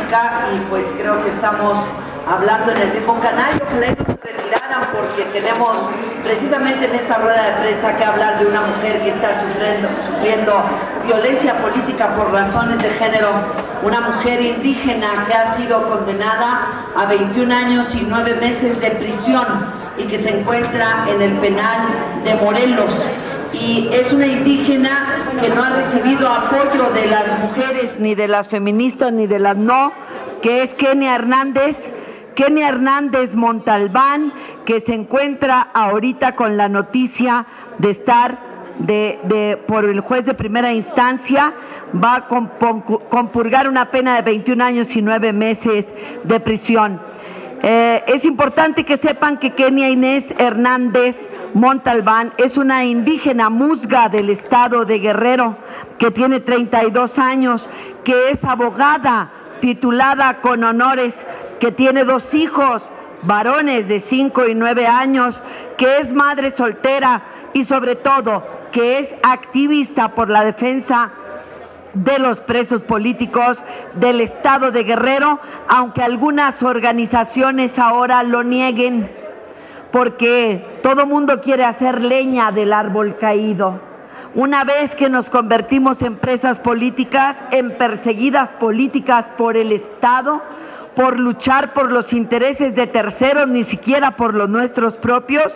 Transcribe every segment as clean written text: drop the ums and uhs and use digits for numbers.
Política y pues creo que estamos hablando en el mismo canal. Ojalá y no se retiraran porque tenemos precisamente en esta rueda de prensa que hablar de una mujer que está sufriendo violencia política por razones de género, una mujer indígena que ha sido condenada a 21 años y 9 meses de prisión y que se encuentra en el penal de Morelos. Y es una indígena que no ha recibido apoyo de las mujeres, ni de las feministas, ni de las no, que es Kenia Hernández Montalbán, que se encuentra ahorita con la noticia de estar por el juez de primera instancia, va a compurgar una pena de 21 años y 9 meses de prisión. Es importante que sepan que Kenia Inés Hernández Montalbán es una indígena musga del estado de Guerrero, que tiene 32 años, que es abogada titulada con honores, que tiene 2 hijos varones de 5 y 9 años, que es madre soltera y sobre todo que es activista por la defensa de los presos políticos del estado de Guerrero, aunque algunas organizaciones ahora lo nieguen, porque todo mundo quiere hacer leña del árbol caído. Una vez que nos convertimos en presas políticas, en perseguidas políticas por el Estado, por luchar por los intereses de terceros, ni siquiera por los nuestros propios,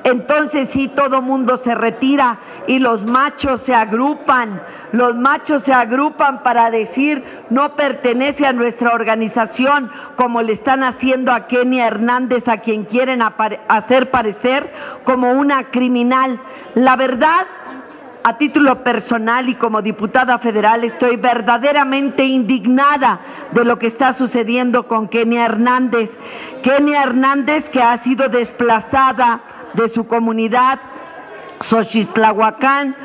entonces sí todo mundo se retira y los machos se agrupan para decir no pertenece a nuestra organización, como le están haciendo a Kenia Hernández, a quien quieren hacer parecer como una criminal. La verdad, a título personal y como diputada federal, estoy verdaderamente indignada de lo que está sucediendo con Kenia Hernández. Kenia Hernández, que ha sido desplazada de su comunidad Xochistlahuacán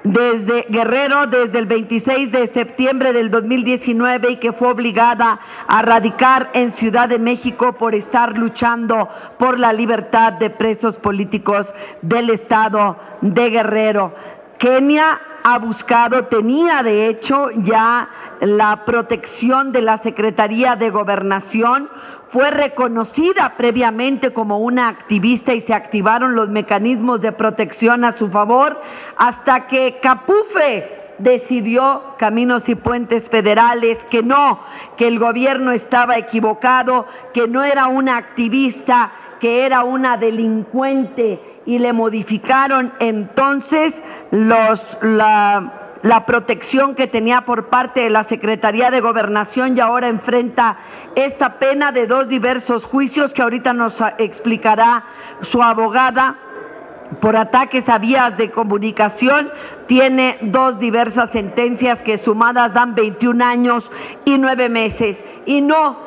desde Guerrero desde el 26 de septiembre del 2019 y que fue obligada a radicar en Ciudad de México por estar luchando por la libertad de presos políticos del estado de Guerrero. Kenia ha buscado, tenía de hecho ya la protección de la Secretaría de Gobernación, fue reconocida previamente como una activista y se activaron los mecanismos de protección a su favor hasta que Capufe decidió, Caminos y Puentes Federales, que no, que el gobierno estaba equivocado, que no era una activista, que era una delincuente, y le modificaron entonces la protección que tenía por parte de la Secretaría de Gobernación y ahora enfrenta esta pena de 2 diversos juicios que ahorita nos explicará su abogada por ataques a vías de comunicación. Tiene 2 diversas sentencias que sumadas dan 21 años y 9 meses. Y no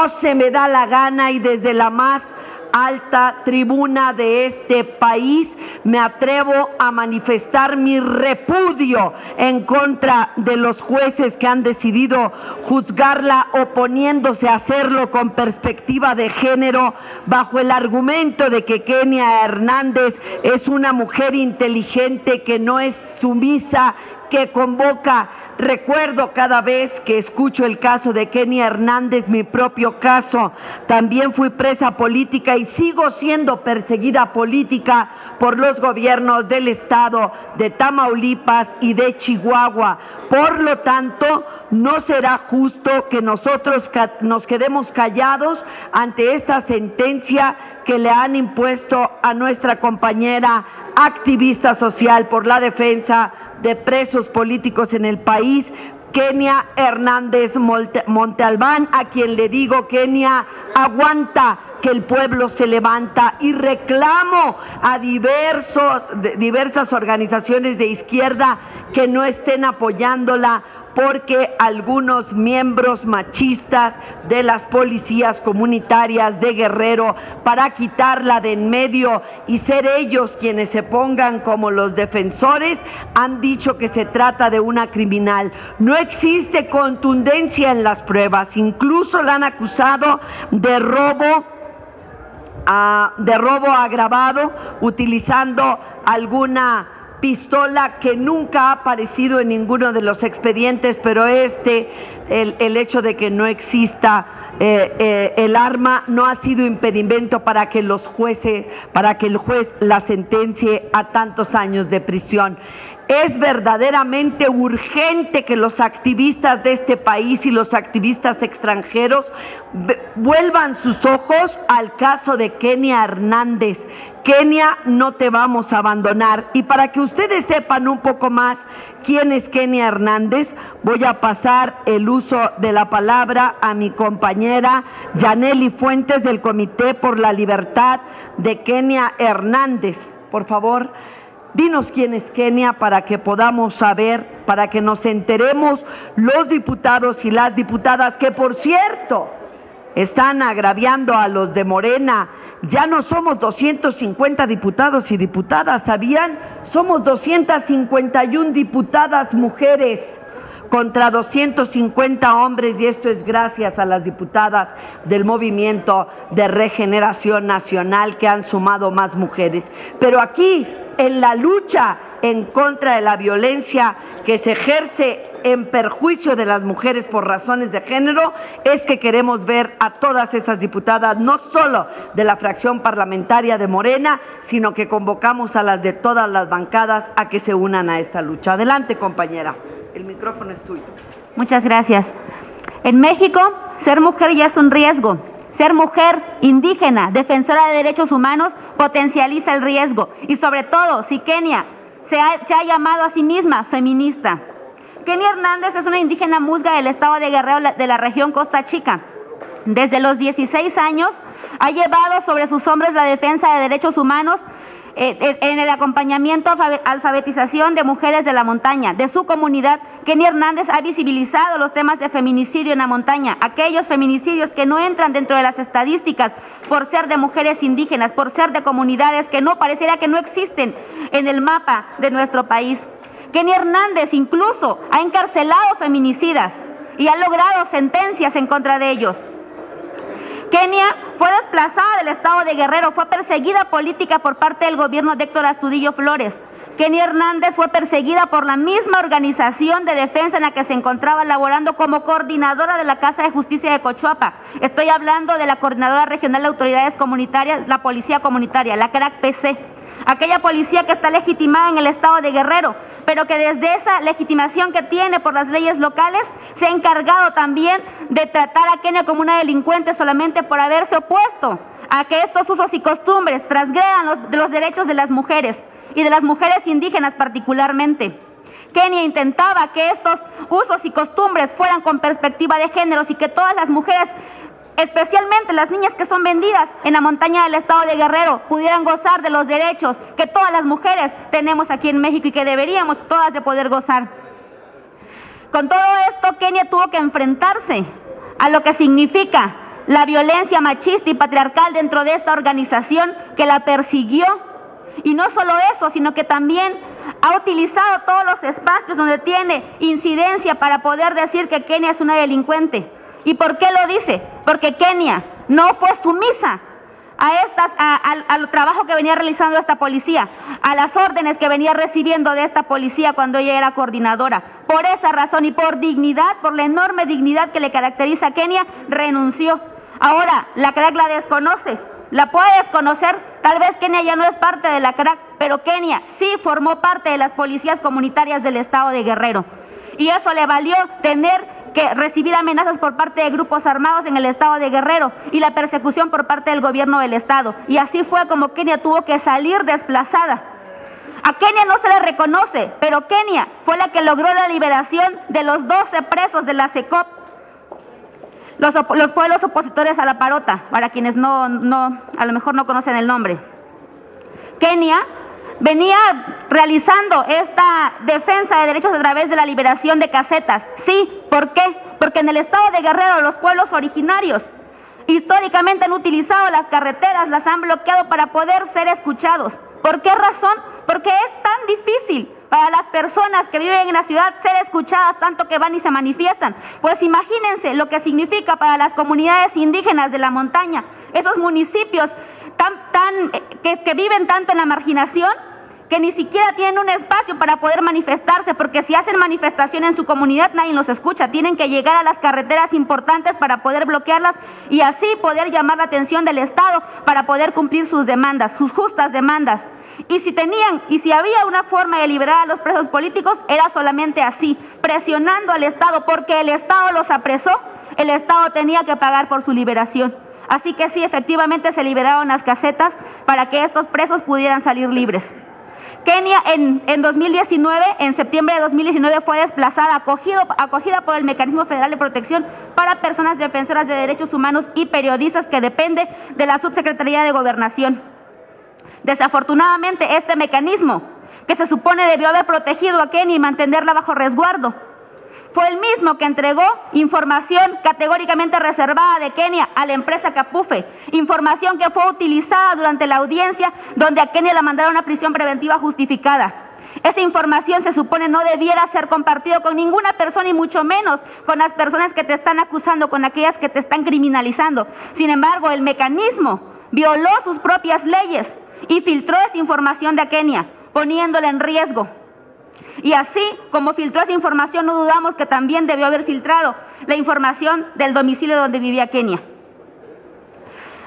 se me da la gana y desde la más alta tribuna de este país me atrevo a manifestar mi repudio en contra de los jueces que han decidido juzgarla oponiéndose a hacerlo con perspectiva de género bajo el argumento de que Kenia Hernández es una mujer inteligente que no es sumisa, que convoca. Recuerdo cada vez que escucho el caso de Kenia Hernández, mi propio caso, también fui presa política y sigo siendo perseguida política por los gobiernos del estado de Tamaulipas y de Chihuahua. Por lo tanto, no será justo que nosotros nos quedemos callados ante esta sentencia que le han impuesto a nuestra compañera activista social por la defensa de presos políticos en el país, Kenia Hernández Montalbán, a quien le digo: Kenia, aguanta, que el pueblo se levanta. Y reclamo a diversas organizaciones de izquierda que no estén apoyándola, porque algunos miembros machistas de las policías comunitarias de Guerrero, para quitarla de en medio y ser ellos quienes se pongan como los defensores, han dicho que se trata de una criminal. No existe contundencia en las pruebas, incluso la han acusado de robo agravado, utilizando alguna pistola que nunca ha aparecido en ninguno de los expedientes, pero el hecho de que no exista el arma no ha sido impedimento para que el juez la sentencie a tantos años de prisión. Es verdaderamente urgente que los activistas de este país y los activistas extranjeros vuelvan sus ojos al caso de Kenia Hernández. Kenia, no te vamos a abandonar. Y para que ustedes sepan un poco más quién es Kenia Hernández, voy a pasar el uso de la palabra a mi compañera Yaneli Fuentes del Comité por la Libertad de Kenia Hernández. Por favor, dinos quién es Kenia para que podamos saber, para que nos enteremos los diputados y las diputadas que, por cierto, están agraviando a los de Morena. Ya no somos 250 diputados y diputadas, ¿sabían? Somos 251 diputadas mujeres contra 250 hombres, y esto es gracias a las diputadas del Movimiento de Regeneración Nacional que han sumado más mujeres. Pero aquí, en la lucha en contra de la violencia que se ejerce en perjuicio de las mujeres por razones de género, es que queremos ver a todas esas diputadas, no solo de la fracción parlamentaria de Morena, sino que convocamos a las de todas las bancadas a que se unan a esta lucha. Adelante, compañera, el micrófono es tuyo. Muchas gracias. En México, ser mujer ya es un riesgo. Ser mujer, indígena, defensora de derechos humanos, potencializa el riesgo. Y sobre todo, si Kenia se ha llamado a sí misma feminista. Kenia Hernández es una indígena musga del estado de Guerrero, de la región Costa Chica. Desde los 16 años ha llevado sobre sus hombros la defensa de derechos humanos en el acompañamiento, alfabetización de mujeres de la montaña. De su comunidad, Kenia Hernández ha visibilizado los temas de feminicidio en la montaña, aquellos feminicidios que no entran dentro de las estadísticas por ser de mujeres indígenas, por ser de comunidades que no pareciera que no existen en el mapa de nuestro país. Kenia Hernández incluso ha encarcelado feminicidas y ha logrado sentencias en contra de ellos. Kenia fue desplazada del estado de Guerrero, fue perseguida política por parte del gobierno de Héctor Astudillo Flores. Kenia Hernández fue perseguida por la misma organización de defensa en la que se encontraba laborando como coordinadora de la Casa de Justicia de Cochuapa. Estoy hablando de la Coordinadora Regional de Autoridades Comunitarias, la Policía Comunitaria, la CRAC-PC. Aquella policía que está legitimada en el estado de Guerrero, pero que desde esa legitimación que tiene por las leyes locales, se ha encargado también de tratar a Kenia como una delincuente solamente por haberse opuesto a que estos usos y costumbres transgredan los derechos de las mujeres y de las mujeres indígenas particularmente. Kenia intentaba que estos usos y costumbres fueran con perspectiva de géneros y que todas las mujeres, especialmente las niñas que son vendidas en la montaña del estado de Guerrero, pudieran gozar de los derechos que todas las mujeres tenemos aquí en México y que deberíamos todas de poder gozar. Con todo esto, Kenia tuvo que enfrentarse a lo que significa la violencia machista y patriarcal dentro de esta organización que la persiguió. Y no solo eso, sino que también ha utilizado todos los espacios donde tiene incidencia para poder decir que Kenia es una delincuente. ¿Y por qué lo dice? Porque Kenia no fue sumisa al trabajo que venía realizando esta policía, a las órdenes que venía recibiendo de esta policía cuando ella era coordinadora. Por esa razón y por dignidad, por la enorme dignidad que le caracteriza a Kenia, renunció. Ahora, la CRAC la desconoce, la puede desconocer, tal vez Kenia ya no es parte de la CRAC, pero Kenia sí formó parte de las policías comunitarias del estado de Guerrero. Y eso le valió tener que recibir amenazas por parte de grupos armados en el estado de Guerrero y la persecución por parte del gobierno del estado. Y así fue como Kenia tuvo que salir desplazada. A Kenia no se le reconoce, pero Kenia fue la que logró la liberación de los 12 presos de la CECOP, los pueblos opositores a la Parota, para quienes a lo mejor no conocen el nombre. Kenia venía realizando esta defensa de derechos a través de la liberación de casetas. Sí, ¿por qué? Porque en el estado de Guerrero los pueblos originarios históricamente han utilizado las carreteras, las han bloqueado para poder ser escuchados. ¿Por qué razón? Porque es tan difícil para las personas que viven en la ciudad ser escuchadas tanto que van y se manifiestan. Pues imagínense lo que significa para las comunidades indígenas de la montaña, esos municipios que viven tanto en la marginación, que ni siquiera tienen un espacio para poder manifestarse, porque si hacen manifestación en su comunidad nadie los escucha, tienen que llegar a las carreteras importantes para poder bloquearlas y así poder llamar la atención del Estado para poder cumplir sus demandas, sus justas demandas. Y si había una forma de liberar a los presos políticos, era solamente así, presionando al Estado, porque el Estado los apresó, el Estado tenía que pagar por su liberación. Así que sí, efectivamente se liberaron las casetas para que estos presos pudieran salir libres. Kenia en 2019, en septiembre de 2019, fue desplazada, acogida por el Mecanismo Federal de Protección para Personas Defensoras de Derechos Humanos y Periodistas, que depende de la Subsecretaría de Gobernación. Desafortunadamente, este mecanismo, que se supone debió haber protegido a Kenia y mantenerla bajo resguardo, fue el mismo que entregó información categóricamente reservada de Kenia a la empresa Capufe, información que fue utilizada durante la audiencia donde a Kenia la mandaron a prisión preventiva justificada. Esa información se supone no debiera ser compartida con ninguna persona y mucho menos con las personas que te están acusando, con aquellas que te están criminalizando. Sin embargo, el mecanismo violó sus propias leyes y filtró esa información de Kenia, poniéndola en riesgo. Y así como filtró esa información, no dudamos que también debió haber filtrado la información del domicilio donde vivía Kenia.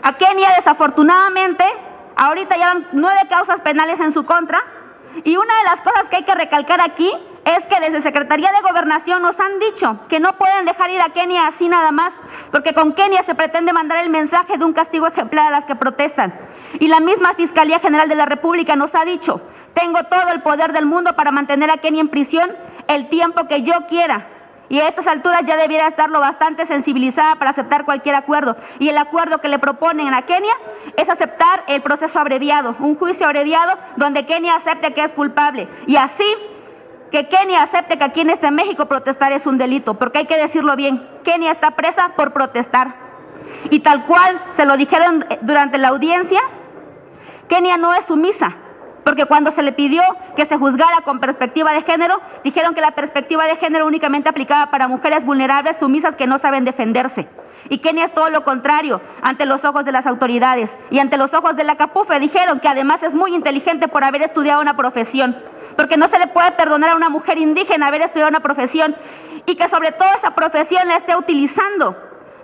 A Kenia, desafortunadamente, ahorita llevan 9 causas penales en su contra, y una de las cosas que hay que recalcar aquí es que desde Secretaría de Gobernación nos han dicho que no pueden dejar ir a Kenia así nada más, porque con Kenia se pretende mandar el mensaje de un castigo ejemplar a las que protestan. Y la misma Fiscalía General de la República nos ha dicho: tengo todo el poder del mundo para mantener a Kenia en prisión el tiempo que yo quiera. Y a estas alturas ya debiera estarlo bastante sensibilizada para aceptar cualquier acuerdo. Y el acuerdo que le proponen a Kenia es aceptar el proceso abreviado, un juicio abreviado donde Kenia acepte que es culpable. Y así que Kenia acepte que aquí en México protestar es un delito, porque hay que decirlo bien, Kenia está presa por protestar. Y tal cual se lo dijeron durante la audiencia, Kenia no es sumisa, porque cuando se le pidió que se juzgara con perspectiva de género, dijeron que la perspectiva de género únicamente aplicaba para mujeres vulnerables, sumisas, que no saben defenderse. Y Kenia es todo lo contrario ante los ojos de las autoridades y ante los ojos de la Capufe. Dijeron que además es muy inteligente por haber estudiado una profesión, porque no se le puede perdonar a una mujer indígena haber estudiado una profesión, y que sobre todo esa profesión la esté utilizando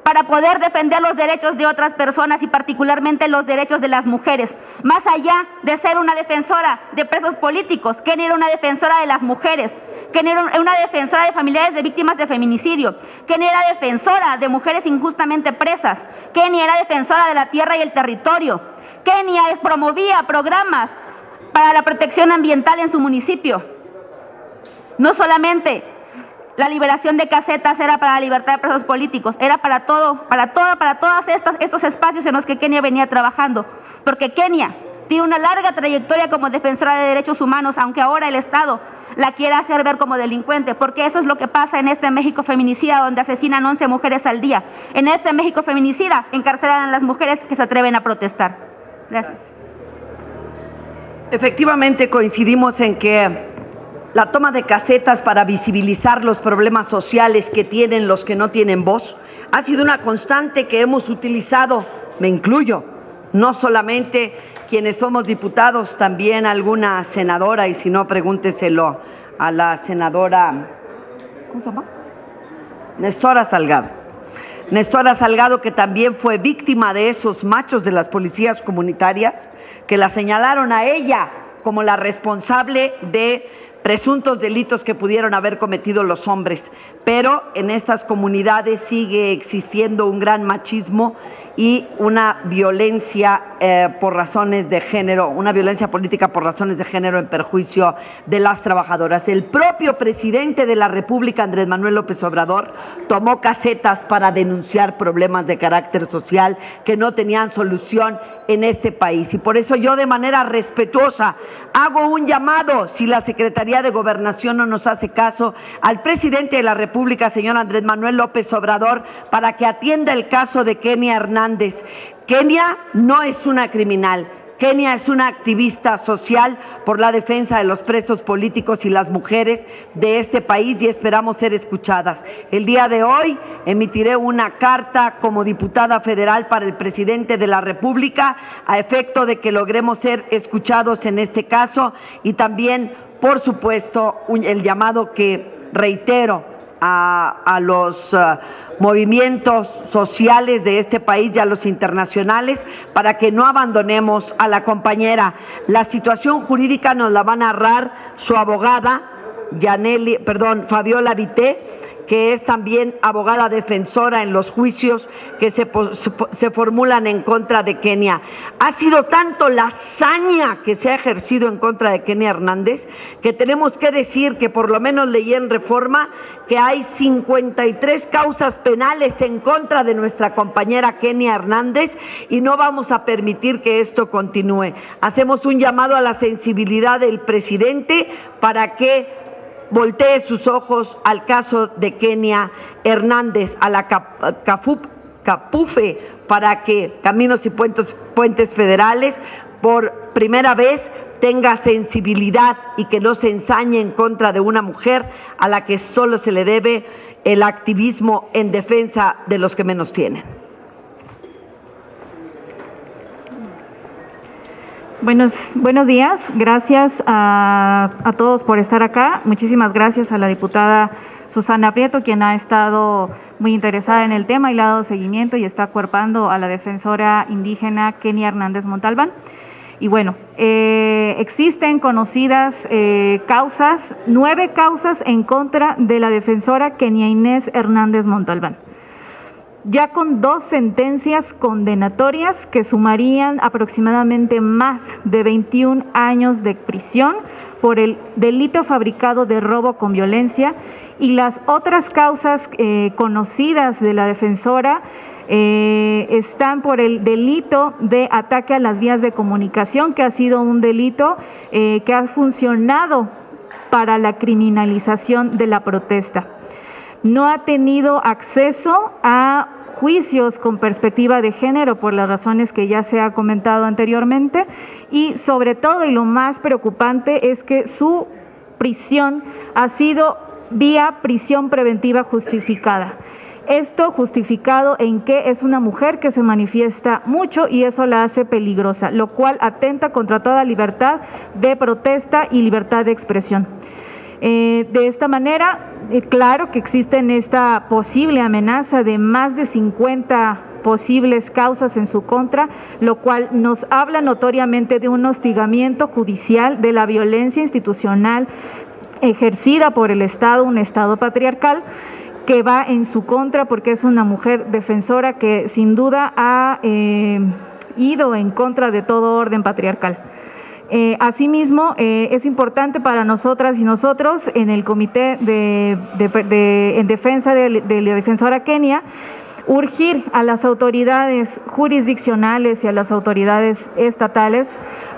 para poder defender los derechos de otras personas y particularmente los derechos de las mujeres. Más allá de ser una defensora de presos políticos, Kenia era una defensora de las mujeres, Kenia era una defensora de familiares de víctimas de feminicidio, Kenia era defensora de mujeres injustamente presas, Kenia era defensora de la tierra y el territorio, Kenia promovía programas para la protección ambiental en su municipio. No solamente la liberación de casetas era para la libertad de presos políticos, era para todos estos espacios en los que Kenia venía trabajando, porque Kenia tiene una larga trayectoria como defensora de derechos humanos, aunque ahora el Estado la quiera hacer ver como delincuente, porque eso es lo que pasa en este México feminicida, donde asesinan 11 mujeres al día. En este México feminicida encarcelan a las mujeres que se atreven a protestar. Gracias. Efectivamente coincidimos en que la toma de casetas para visibilizar los problemas sociales que tienen los que no tienen voz ha sido una constante que hemos utilizado, me incluyo, no solamente quienes somos diputados, también alguna senadora, y si no, pregúnteselo a la senadora, ¿cómo se llama? Nestora Salgado. Nestora Salgado, que también fue víctima de esos machos de las policías comunitarias, que la señalaron a ella como la responsable de presuntos delitos que pudieron haber cometido los hombres. Pero en estas comunidades sigue existiendo un gran machismo y una violencia por razones de género, una violencia política por razones de género en perjuicio de las trabajadoras. El propio presidente de la República, Andrés Manuel López Obrador, tomó casetas para denunciar problemas de carácter social que no tenían solución en este país. Y por eso yo, de manera respetuosa, hago un llamado, si la Secretaría de Gobernación no nos hace caso, al presidente de la República, señor Andrés Manuel López Obrador, para que atienda el caso de Kenia Hernández. Kenia no es una criminal. Kenia es una activista social por la defensa de los presos políticos y las mujeres de este país y esperamos ser escuchadas. El día de hoy emitiré una carta como diputada federal para el presidente de la República a efecto de que logremos ser escuchados en este caso y también, por supuesto, el llamado que reitero a los movimientos sociales de este país y a los internacionales para que no abandonemos a la compañera. La situación jurídica nos la va a narrar su abogada, Fabiola Vité, que es también abogada defensora en los juicios que se formulan en contra de Kenia. Ha sido tanto la hazaña que se ha ejercido en contra de Kenia Hernández que tenemos que decir que por lo menos leí en Reforma que hay 53 causas penales en contra de nuestra compañera Kenia Hernández y no vamos a permitir que esto continúe. Hacemos un llamado a la sensibilidad del presidente para que voltee sus ojos al caso de Kenia Hernández, a la CAPUFE, para que Caminos y Puentes Federales por primera vez tenga sensibilidad y que no se ensañe en contra de una mujer a la que solo se le debe el activismo en defensa de los que menos tienen. Buenos días, gracias a todos por estar acá. Muchísimas gracias a la diputada Susana Prieto, quien ha estado muy interesada en el tema y le ha dado seguimiento y está acuerpando a la defensora indígena Kenia Hernández Montalbán. Y bueno, existen conocidas causas, 9 causas en contra de la defensora Kenia Inés Hernández Montalbán, ya con 2 sentencias condenatorias que sumarían aproximadamente más de 21 años de prisión por el delito fabricado de robo con violencia, y las otras causas conocidas de la defensora están por el delito de ataque a las vías de comunicación, que ha sido un delito que ha funcionado para la criminalización de la protesta. No ha tenido acceso a juicios con perspectiva de género por las razones que ya se ha comentado anteriormente, y sobre todo, y lo más preocupante, es que su prisión ha sido vía prisión preventiva justificada. Esto justificado en que es una mujer que se manifiesta mucho y eso la hace peligrosa, lo cual atenta contra toda libertad de protesta y libertad de expresión. De esta manera, claro que existe esta posible amenaza de más de 50 posibles causas en su contra, lo cual nos habla notoriamente de un hostigamiento judicial, de la violencia institucional ejercida por el Estado, un Estado patriarcal, que va en su contra porque es una mujer defensora que sin duda ha ido en contra de todo orden patriarcal. Asimismo, es importante para nosotras y nosotros en el Comité en Defensa de la Defensora Kenia urgir a las autoridades jurisdiccionales y a las autoridades estatales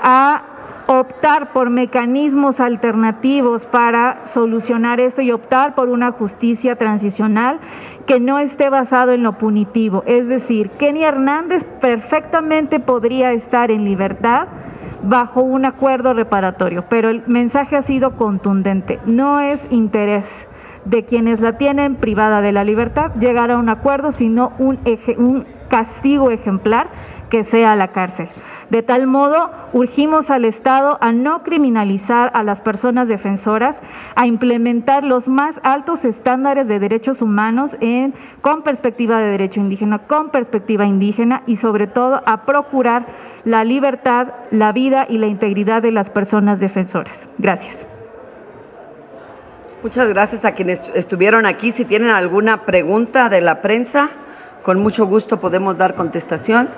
a optar por mecanismos alternativos para solucionar esto y optar por una justicia transicional que no esté basado en lo punitivo. Es decir, Kenia Hernández perfectamente podría estar en libertad bajo un acuerdo reparatorio, pero el mensaje ha sido contundente. No es interés de quienes la tienen privada de la libertad llegar a un acuerdo, sino un castigo ejemplar que sea la cárcel. De tal modo, urgimos al Estado a no criminalizar a las personas defensoras, a implementar los más altos estándares de derechos humanos con perspectiva de derecho indígena, con perspectiva indígena, y sobre todo a procurar la libertad, la vida y la integridad de las personas defensoras. Gracias. Muchas gracias a quienes estuvieron aquí. Si tienen alguna pregunta de la prensa, con mucho gusto podemos dar contestación.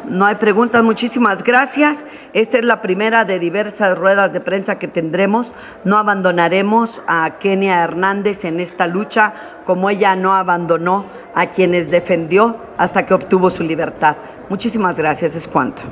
No hay preguntas, muchísimas gracias. Esta es la primera de diversas ruedas de prensa que tendremos. No abandonaremos a Kenia Hernández en esta lucha, como ella no abandonó a quienes defendió hasta que obtuvo su libertad. Muchísimas gracias, es cuanto.